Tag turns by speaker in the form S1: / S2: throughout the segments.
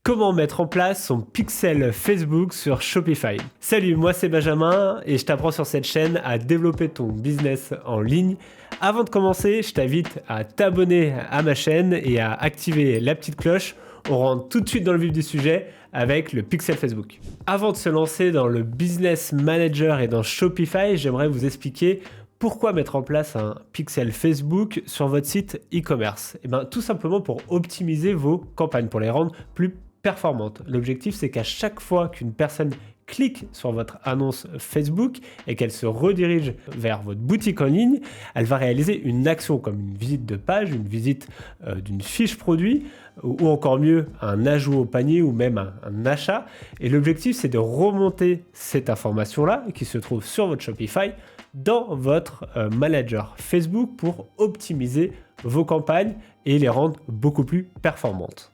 S1: Comment mettre en place son pixel Facebook sur Shopify. Salut, moi c'est Benjamin et je t'apprends sur cette chaîne à développer ton business en ligne. Avant de commencer, je t'invite à t'abonner à ma chaîne et à activer la petite cloche. On rentre tout de suite dans le vif du sujet avec le pixel Facebook. Avant de se lancer dans le Business Manager et dans Shopify, j'aimerais vous expliquer pourquoi mettre en place un pixel Facebook sur votre site e-commerce. Tout simplement pour optimiser vos campagnes, pour les rendre plus performantes. L'objectif, c'est qu'à chaque fois qu'une personne clique sur votre annonce Facebook et qu'elle se redirige vers votre boutique en ligne, elle va réaliser une action comme une visite de page, une visite d'une fiche produit ou encore mieux un ajout au panier ou même un achat. Et l'objectif, c'est de remonter cette information-là qui se trouve sur votre Shopify dans votre manager Facebook pour optimiser vos campagnes et les rendre beaucoup plus performantes.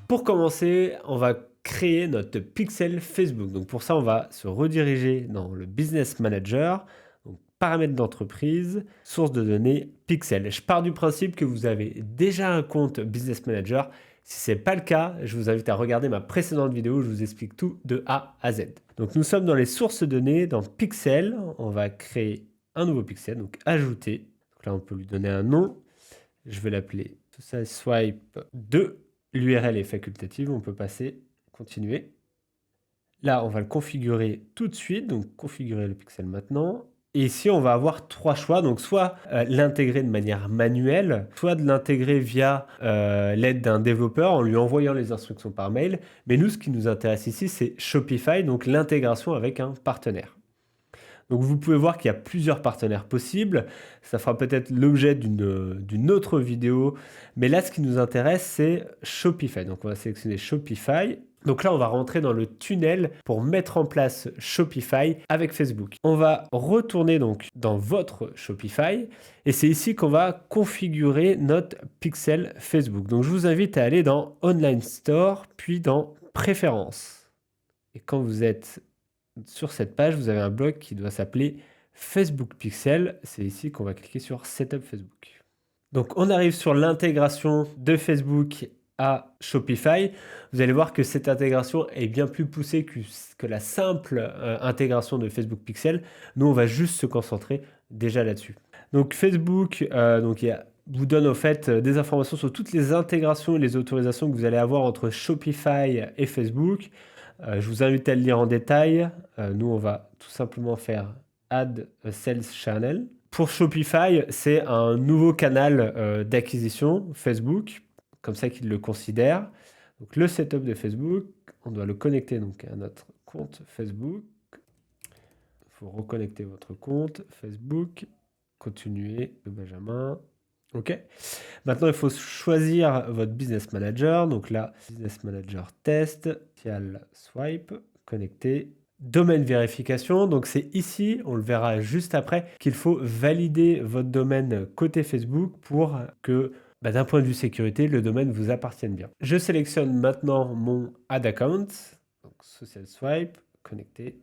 S1: Pour commencer, on va créer notre pixel Facebook. Donc pour ça, on va se rediriger dans le Business Manager, donc paramètres d'entreprise, source de données, pixel. Je pars du principe que vous avez déjà un compte Business Manager. Si ce n'est pas le cas, je vous invite à regarder ma précédente vidéo où je vous explique tout de A à Z. Donc nous sommes dans les sources de données, dans Pixel. On va créer un nouveau pixel, donc ajouter. Donc là, on peut lui donner un nom. Je vais l'appeler Social Swipe 2. L'URL est facultative, on peut passer, continuer. Là, on va le configurer tout de suite, donc configurer le pixel maintenant. Et ici, on va avoir trois choix, donc soit l'intégrer de manière manuelle, soit de l'intégrer via l'aide d'un développeur en lui envoyant les instructions par mail. Mais nous, ce qui nous intéresse ici, c'est Shopify, donc l'intégration avec un partenaire. Donc vous pouvez voir qu'il y a plusieurs partenaires possibles. Ça fera peut-être l'objet d'une autre vidéo. Mais là, ce qui nous intéresse, c'est Shopify. Donc on va sélectionner Shopify. Donc là, on va rentrer dans le tunnel pour mettre en place Shopify avec Facebook. On va retourner donc dans votre Shopify et c'est ici qu'on va configurer notre pixel Facebook. Donc je vous invite à aller dans Online Store, puis dans Préférences. Et quand vous êtes sur cette page, vous avez un bloc qui doit s'appeler Facebook Pixel. C'est ici qu'on va cliquer sur Setup Facebook. Donc on arrive sur l'intégration de Facebook à Shopify. Vous allez voir que cette intégration est bien plus poussée que la simple intégration de Facebook Pixel. Nous, on va juste se concentrer déjà là-dessus. Donc Facebook, vous donne au fait des informations sur toutes les intégrations et les autorisations que vous allez avoir entre Shopify et Facebook. Je vous invite à le lire en détail. Nous, on va tout simplement faire Add a Sales Channel. Pour Shopify, c'est un nouveau canal d'acquisition Facebook, comme ça qu'il le considère. Donc le setup de Facebook, on doit le connecter donc à notre compte Facebook. Il faut reconnecter votre compte Facebook. Continuer de Benjamin. OK. Maintenant, il faut choisir votre Business Manager. Donc là, Business Manager Test, Social Swipe, connecter. Domaine vérification, donc c'est ici, on le verra juste après, qu'il faut valider votre domaine côté Facebook pour que, d'un point de vue sécurité, le domaine vous appartienne bien. Je sélectionne maintenant mon Add Account, donc Social Swipe, connecter.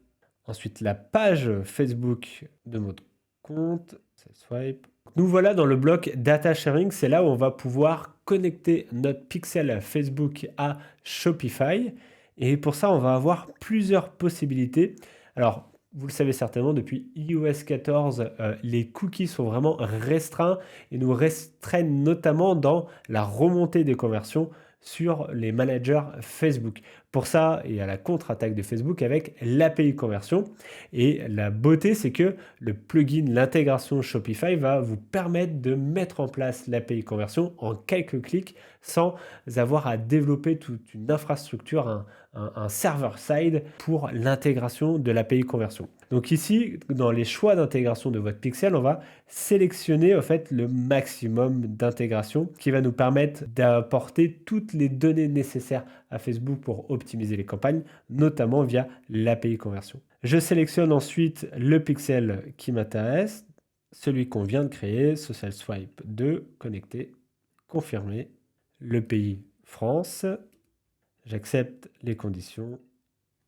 S1: Ensuite, la page Facebook de votre compte, Social Swipe. Nous voilà dans le bloc Data Sharing, c'est là où on va pouvoir connecter notre pixel Facebook à Shopify. Et pour ça, on va avoir plusieurs possibilités. Alors, vous le savez certainement, depuis iOS 14, les cookies sont vraiment restreints et nous restreignent notamment dans la remontée des conversions sur les managers Facebook. Pour ça, il y a la contre-attaque de Facebook avec l'API conversion. Et la beauté, c'est que le plugin, l'intégration Shopify va vous permettre de mettre en place l'API conversion en quelques clics sans avoir à développer toute une infrastructure, un server-side pour l'intégration de l'API conversion. Donc ici, dans les choix d'intégration de votre pixel, on va sélectionner en fait le maximum d'intégration qui va nous permettre d'apporter toutes les données nécessaires à Facebook pour optimiser les campagnes, notamment via l'API conversion. Je sélectionne ensuite le pixel qui m'intéresse, celui qu'on vient de créer, Social Swipe 2, connecter, confirmer, le pays France, j'accepte les conditions,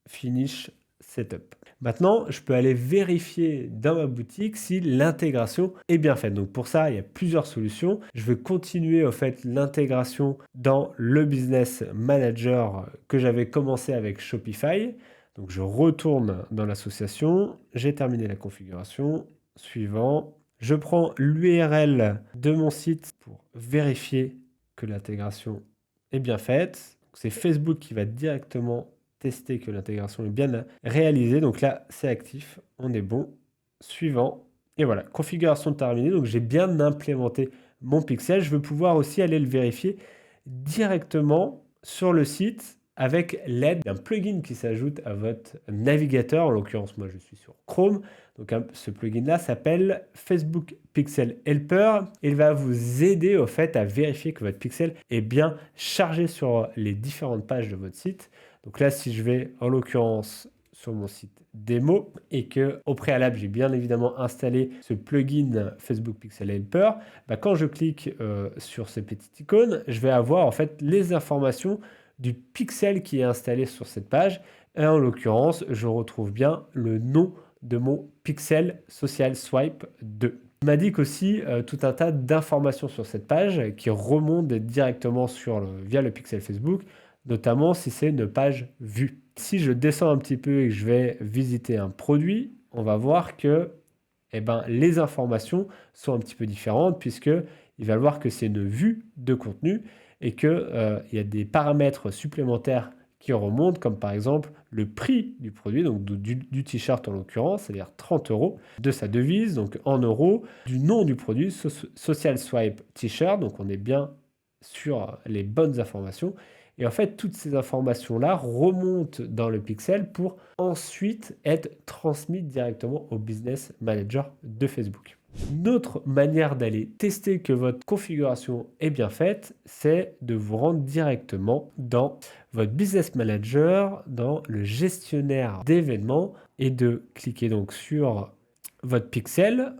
S1: finish setup. Maintenant, je peux aller vérifier dans ma boutique si l'intégration est bien faite. Donc pour ça, il y a plusieurs solutions. Je vais continuer l'intégration dans le Business Manager que j'avais commencé avec Shopify. Donc je retourne dans l'association, j'ai terminé la configuration. Suivant, je prends l'URL de mon site pour vérifier que l'intégration est bien faite. C'est Facebook qui va directement tester que l'intégration est bien réalisée. Donc là, c'est actif, on est bon. Suivant. Et voilà, configuration terminée. Donc j'ai bien implémenté mon pixel. Je veux pouvoir aussi aller le vérifier directement sur le site avec l'aide d'un plugin qui s'ajoute à votre navigateur. En l'occurrence, moi, je suis sur Chrome. Donc ce plugin-là s'appelle Facebook Pixel Helper. Il va vous aider à vérifier que votre pixel est bien chargé sur les différentes pages de votre site. Donc là, si je vais en l'occurrence sur mon site démo et que au préalable, j'ai bien évidemment installé ce plugin Facebook Pixel Helper, quand je clique sur ces petites icônes, je vais avoir les informations du pixel qui est installé sur cette page. Et en l'occurrence, je retrouve bien le nom de mon pixel Social Swipe 2. Il m'indique aussi tout un tas d'informations sur cette page qui remontent directement via le pixel Facebook, notamment si c'est une page vue. Si je descends un petit peu et que je vais visiter un produit, on va voir que les informations sont un petit peu différentes puisqu'il va voir que c'est une vue de contenu et qu'il y a des paramètres supplémentaires qui remontent, comme par exemple le prix du produit, donc du t-shirt en l'occurrence, c'est-à-dire 30 €, de sa devise, donc en euros, du nom du produit, Social Swipe T-shirt, donc on est bien sur les bonnes informations. Et toutes ces informations-là remontent dans le pixel pour ensuite être transmises directement au Business Manager de Facebook. Une autre manière d'aller tester que votre configuration est bien faite, c'est de vous rendre directement dans votre Business Manager, dans le gestionnaire d'événements et de cliquer donc sur votre pixel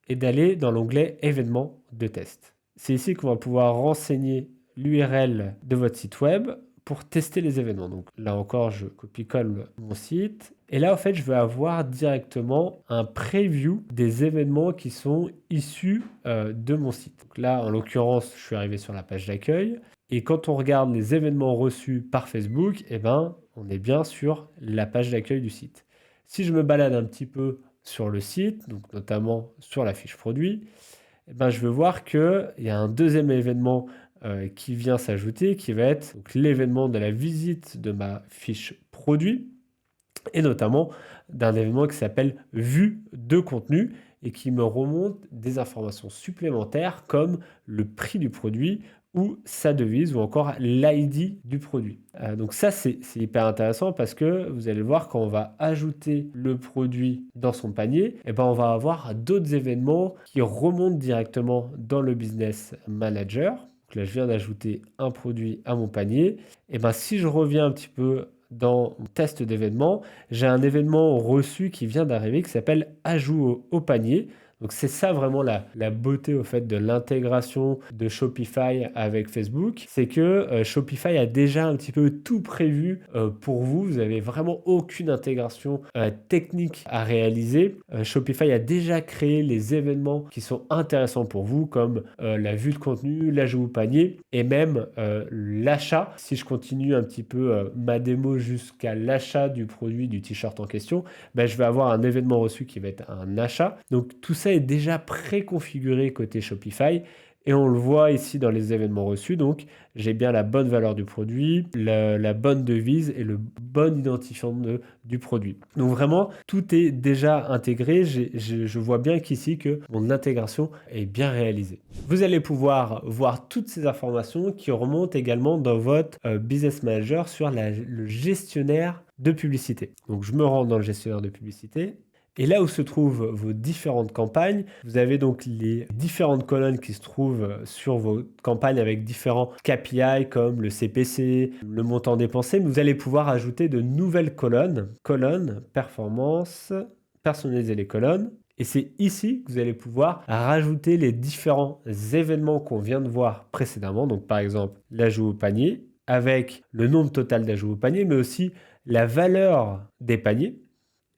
S1: et d'aller dans l'onglet événements de test. C'est ici qu'on va pouvoir renseigner l'URL de votre site web pour tester les événements. Donc là encore, je copie-colle mon site. Et là, je vais avoir directement un preview des événements qui sont issus de mon site. Donc là, en l'occurrence, je suis arrivé sur la page d'accueil. Et quand on regarde les événements reçus par Facebook, on est bien sur la page d'accueil du site. Si je me balade un petit peu sur le site, donc notamment sur la fiche produit, je vais voir qu'il y a un deuxième événement qui vient s'ajouter, qui va être l'événement de la visite de ma fiche produit, et notamment d'un événement qui s'appelle vue de contenu et qui me remonte des informations supplémentaires comme le prix du produit ou sa devise ou encore l'ID du produit. Donc ça, c'est hyper intéressant parce que vous allez voir quand on va ajouter le produit dans son panier, on va avoir d'autres événements qui remontent directement dans le Business Manager. Donc là, je viens d'ajouter un produit à mon panier. Si je reviens un petit peu dans mon test d'événement, j'ai un événement reçu qui vient d'arriver qui s'appelle ajout au panier. Donc c'est ça vraiment la beauté de l'intégration de Shopify avec Facebook, c'est que Shopify a déjà un petit peu tout prévu pour vous. Vous n'avez vraiment aucune intégration technique à réaliser. Shopify a déjà créé les événements qui sont intéressants pour vous, comme la vue de contenu, l'ajout au panier et même l'achat. Si je continue un petit peu ma démo jusqu'à l'achat du produit, du t-shirt en question, je vais avoir un événement reçu qui va être un achat. Donc tout ça est déjà préconfiguré côté Shopify et on le voit ici dans les événements reçus. Donc j'ai bien la bonne valeur du produit, la bonne devise et le bon identifiant du produit. Donc vraiment tout est déjà intégré. Je vois bien qu'ici que mon intégration est bien réalisée. Vous allez pouvoir voir toutes ces informations qui remontent également dans votre Business Manager sur le gestionnaire de publicité. Donc je me rends dans le gestionnaire de publicité. Et là où se trouvent vos différentes campagnes, vous avez donc les différentes colonnes qui se trouvent sur vos campagnes avec différents KPI comme le CPC, le montant dépensé, mais vous allez pouvoir ajouter de nouvelles colonnes, performance, personnaliser les colonnes. Et c'est ici que vous allez pouvoir rajouter les différents événements qu'on vient de voir précédemment. Donc par exemple, l'ajout au panier avec le nombre total d'ajouts au panier, mais aussi la valeur des paniers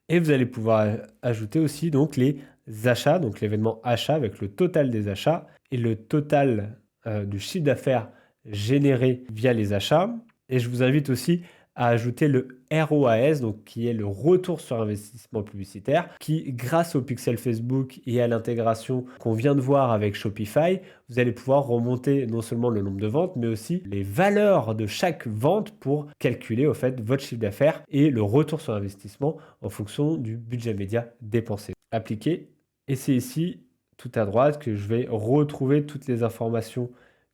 S1: et vous allez pouvoir ajouter aussi donc les achats, donc l'événement achat avec le total des achats et le total du chiffre d'affaires généré via les achats. Et je vous invite aussi à ajouter le ROAS, donc qui est le retour sur investissement publicitaire, qui grâce au pixel Facebook et à l'intégration qu'on vient de voir avec Shopify, vous allez pouvoir remonter non seulement le nombre de ventes, mais aussi les valeurs de chaque vente pour calculer au fait votre chiffre d'affaires et le retour sur investissement en fonction du budget média dépensé. Appliquer. Et c'est ici, tout à droite, que je vais retrouver toutes les informations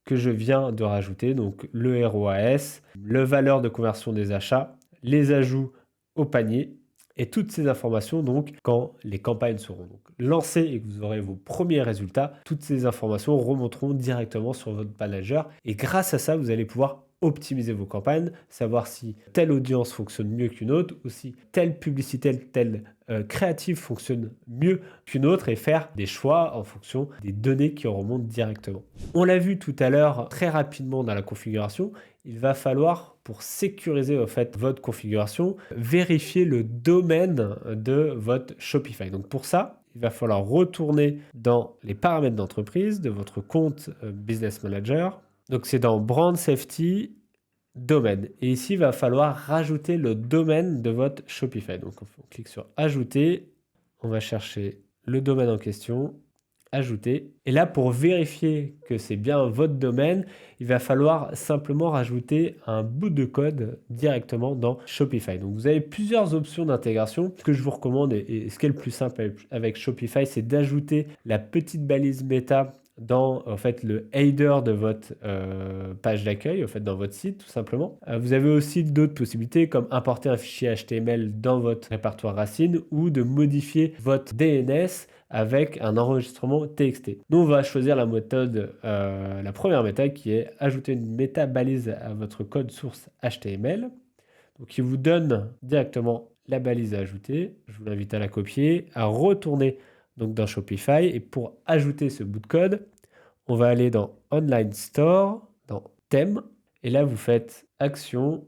S1: que je viens de rajouter, donc le ROAS, le valeur de conversion des achats, les ajouts au panier et toutes ces informations donc quand les campagnes seront donc lancées et que vous aurez vos premiers résultats, toutes ces informations remonteront directement sur votre manager et grâce à ça, vous allez pouvoir optimiser vos campagnes, savoir si telle audience fonctionne mieux qu'une autre ou si telle publicité, telle créative fonctionne mieux qu'une autre et faire des choix en fonction des données qui en remontent directement. On l'a vu tout à l'heure très rapidement dans la configuration, il va falloir, pour sécuriser en fait votre configuration, vérifier le domaine de votre Shopify. Donc pour ça, il va falloir retourner dans les paramètres d'entreprise de votre compte Business Manager. Donc c'est dans Brand Safety, domaine. Et ici, il va falloir rajouter le domaine de votre Shopify. Donc on clique sur Ajouter, on va chercher le domaine en question, Ajouter. Et là, pour vérifier que c'est bien votre domaine, il va falloir simplement rajouter un bout de code directement dans Shopify. Donc vous avez plusieurs options d'intégration. Ce que je vous recommande et ce qui est le plus simple avec Shopify, c'est d'ajouter la petite balise méta dans en fait le header de votre page d'accueil, en fait dans votre site tout simplement. Vous avez aussi d'autres possibilités comme importer un fichier HTML dans votre répertoire racine ou de modifier votre DNS avec un enregistrement TXT. Nous on va choisir la méthode, la première méthode qui est ajouter une méta balise à votre code source HTML, donc qui vous donne directement la balise à ajouter. Je vous invite à la copier, à retourner donc dans Shopify et pour ajouter ce bout de code, on va aller dans Online Store, dans Thème et là vous faites Action,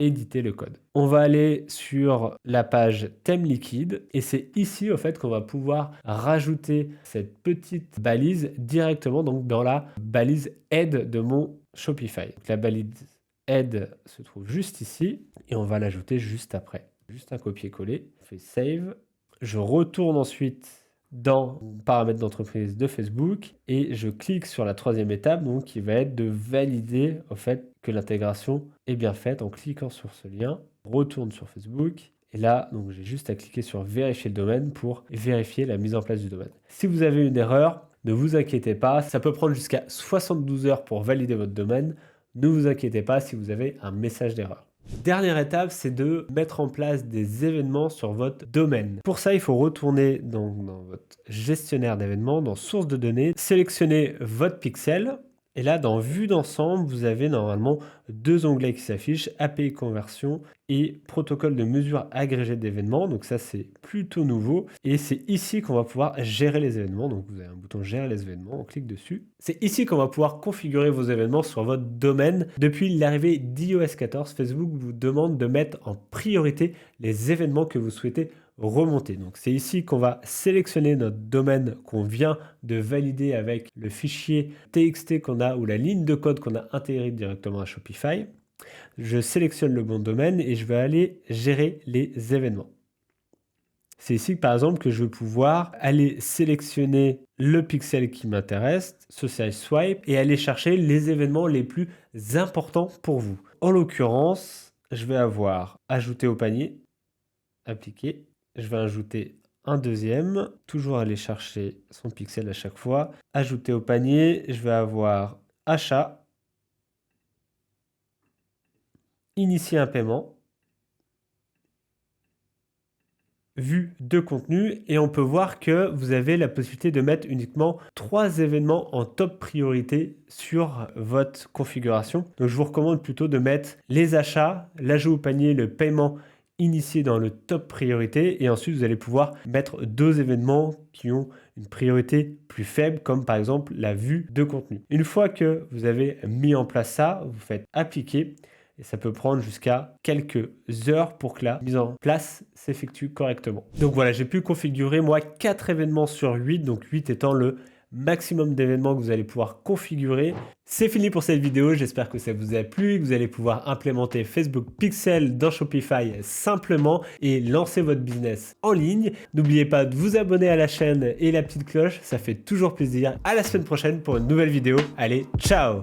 S1: éditer le code. On va aller sur la page thème liquide et c'est ici au fait qu'on va pouvoir rajouter cette petite balise directement donc dans la balise aide de mon Shopify. Donc, la balise aide se trouve juste ici et on va l'ajouter juste après. Juste un copier-coller, on fait save. Je retourne ensuite dans paramètres d'entreprise de Facebook et je clique sur la troisième étape donc qui va être de valider au fait que l'intégration est bien faite en cliquant sur ce lien. Retourne sur Facebook et là donc j'ai juste à cliquer sur vérifier le domaine pour vérifier la mise en place du domaine. Si vous avez une erreur, ne vous inquiétez pas, ça peut prendre jusqu'à 72 heures pour valider votre domaine. Ne vous inquiétez pas si vous avez un message d'erreur. Dernière étape, c'est de mettre en place des événements sur votre domaine. Pour ça, il faut retourner dans votre gestionnaire d'événements, dans source de données, sélectionner votre pixel. Et là, dans vue d'ensemble, vous avez normalement deux onglets qui s'affichent, API conversion et protocole de mesure agrégé d'événements. Donc ça, c'est plutôt nouveau. Et c'est ici qu'on va pouvoir gérer les événements. Donc vous avez un bouton gérer les événements, on clique dessus. C'est ici qu'on va pouvoir configurer vos événements sur votre domaine. Depuis l'arrivée d'iOS 14, Facebook vous demande de mettre en priorité les événements que vous souhaitez remonter. Donc c'est ici qu'on va sélectionner notre domaine qu'on vient de valider avec le fichier TXT qu'on a ou la ligne de code qu'on a intégrée directement à Shopify. Je sélectionne le bon domaine et je vais aller gérer les événements. C'est ici par exemple que je vais pouvoir aller sélectionner le pixel qui m'intéresse, Social Swipe, et aller chercher les événements les plus importants pour vous. En l'occurrence, je vais avoir ajouter au panier, appliquer. Je vais ajouter un deuxième, toujours aller chercher son pixel à chaque fois. Ajouter au panier, je vais avoir achat, initier un paiement, vue de contenu et on peut voir que vous avez la possibilité de mettre uniquement 3 événements en top priorité sur votre configuration. Donc je vous recommande plutôt de mettre les achats, l'ajout au panier, le paiement initié dans le top priorité et ensuite vous allez pouvoir mettre 2 événements qui ont une priorité plus faible comme par exemple la vue de contenu. Une fois que vous avez mis en place ça, vous faites appliquer. et ça peut prendre jusqu'à quelques heures pour que la mise en place s'effectue correctement. Donc voilà, j'ai pu configurer moi 4 événements sur 8, donc 8 étant le maximum d'événements que vous allez pouvoir configurer. C'est fini pour cette vidéo, j'espère que ça vous a plu, que vous allez pouvoir implémenter Facebook Pixel dans Shopify simplement et lancer votre business en ligne. N'oubliez pas de vous abonner à la chaîne et la petite cloche, ça fait toujours plaisir. À la semaine prochaine pour une nouvelle vidéo. Allez, ciao!